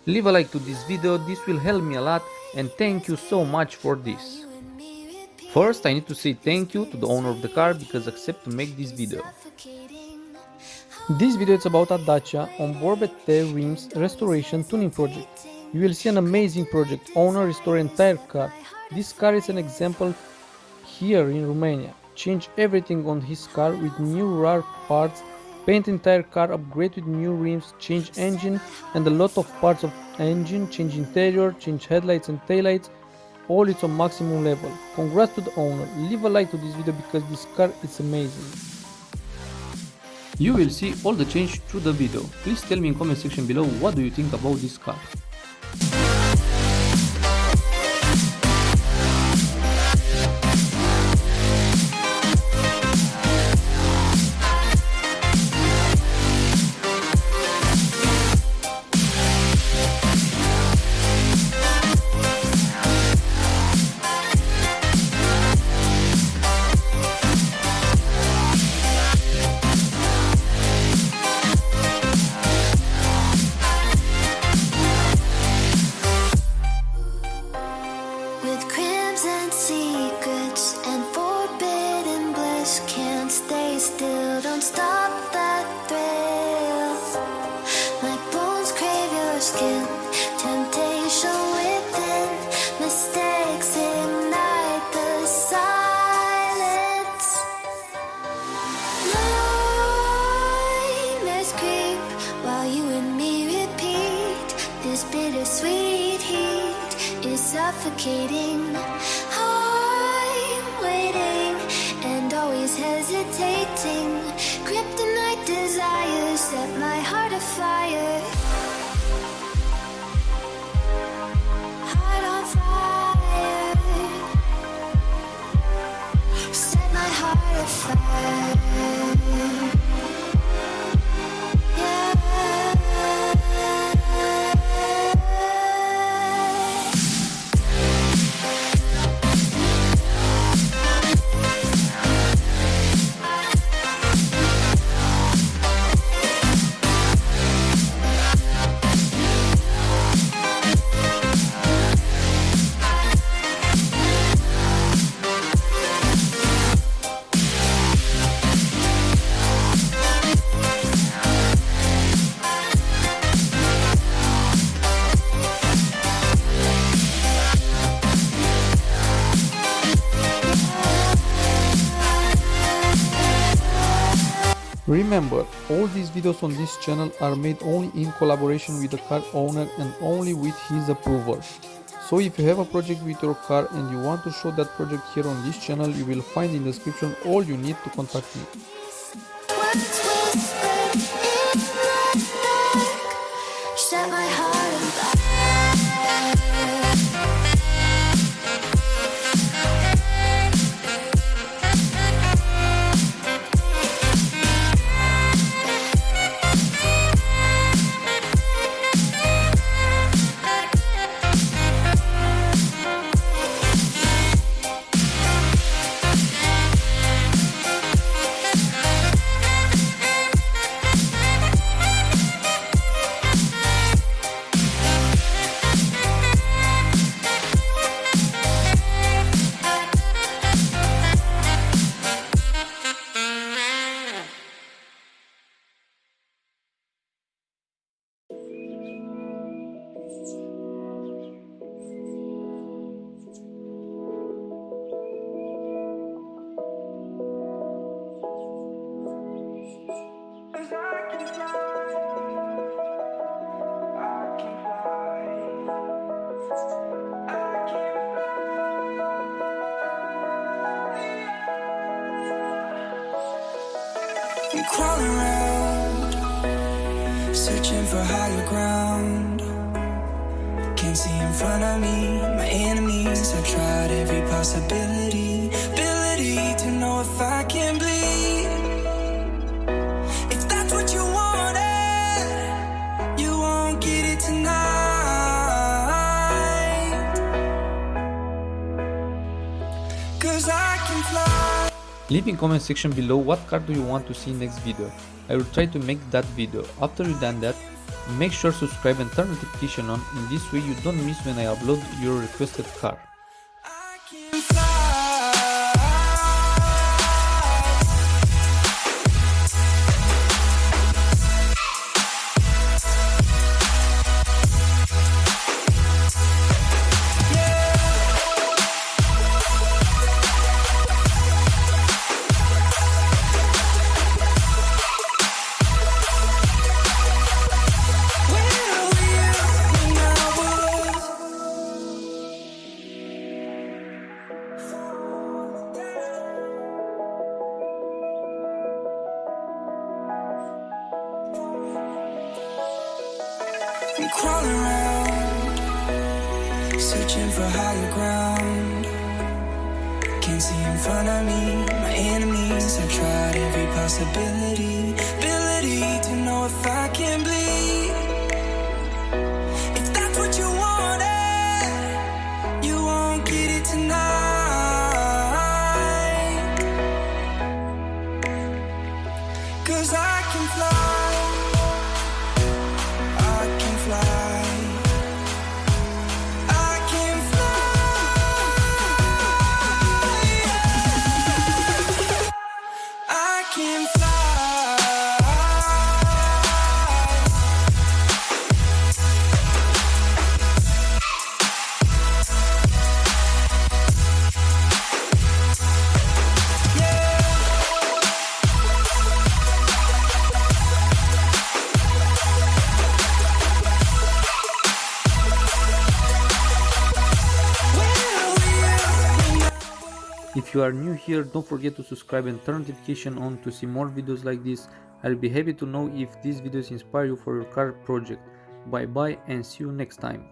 Leave a like to this video, this will help me a lot and thank you so much for this. First, I need to say thank you to the owner of the car because accept to make this video. This video is about a Dacia on Borbete Rims restoration tuning project. You will see an amazing project. Owner restore entire car. This car is an example here in Romania. Change everything on his car with new rare parts, paint entire car, upgrade with new rims, change engine and a lot of parts of engine, change interior, change headlights and taillights. All is on maximum level. Congrats to the owner. Leave a like to this video because this car is amazing. You will see all the change through the video. Please tell me in comment section below what do you think about this car. With crimson secrets and forbidden bliss, can't stay still, don't stop that thrill. My bones crave your skin, temptation within, mistakes ignite the silence. Nightmares creep while you and me repeat. This bittersweet heat is suffocating. I'm waiting and always hesitating. Kryptonite desires set my heart afire. Heart on fire. Set my heart afire. Remember, all these videos on this channel are made only in collaboration with the car owner and only with his approval. So if you have a project with your car and you want to show that project here on this channel, you will find in the description all you need to contact me. What's whispered in the dark? Set my heart on fire. I'm crawling around, searching for higher ground. Can't see in front of me, my enemies. I've tried every possibility, ability to know if I can bleed. If that's what you wanted, you won't get it tonight. 'Cause I can fly. Leave in comment section below what car do you want to see next video. I will try to make that video. After you done that, make sure subscribe and turn notification on. In this way you don't miss when I upload your requested car. I can fly. I'm crawling around, searching for higher ground. Can't see in front of me, my enemies. I've tried every possibility, ability to know if I can bleed. If that's what you wanted, you won't get it tonight. 'Cause I can fly. If you are new here, don't forget to subscribe and turn notification on to see more videos like this. I'll be happy to know if these videos inspire you for your car project. Bye bye and see you next time.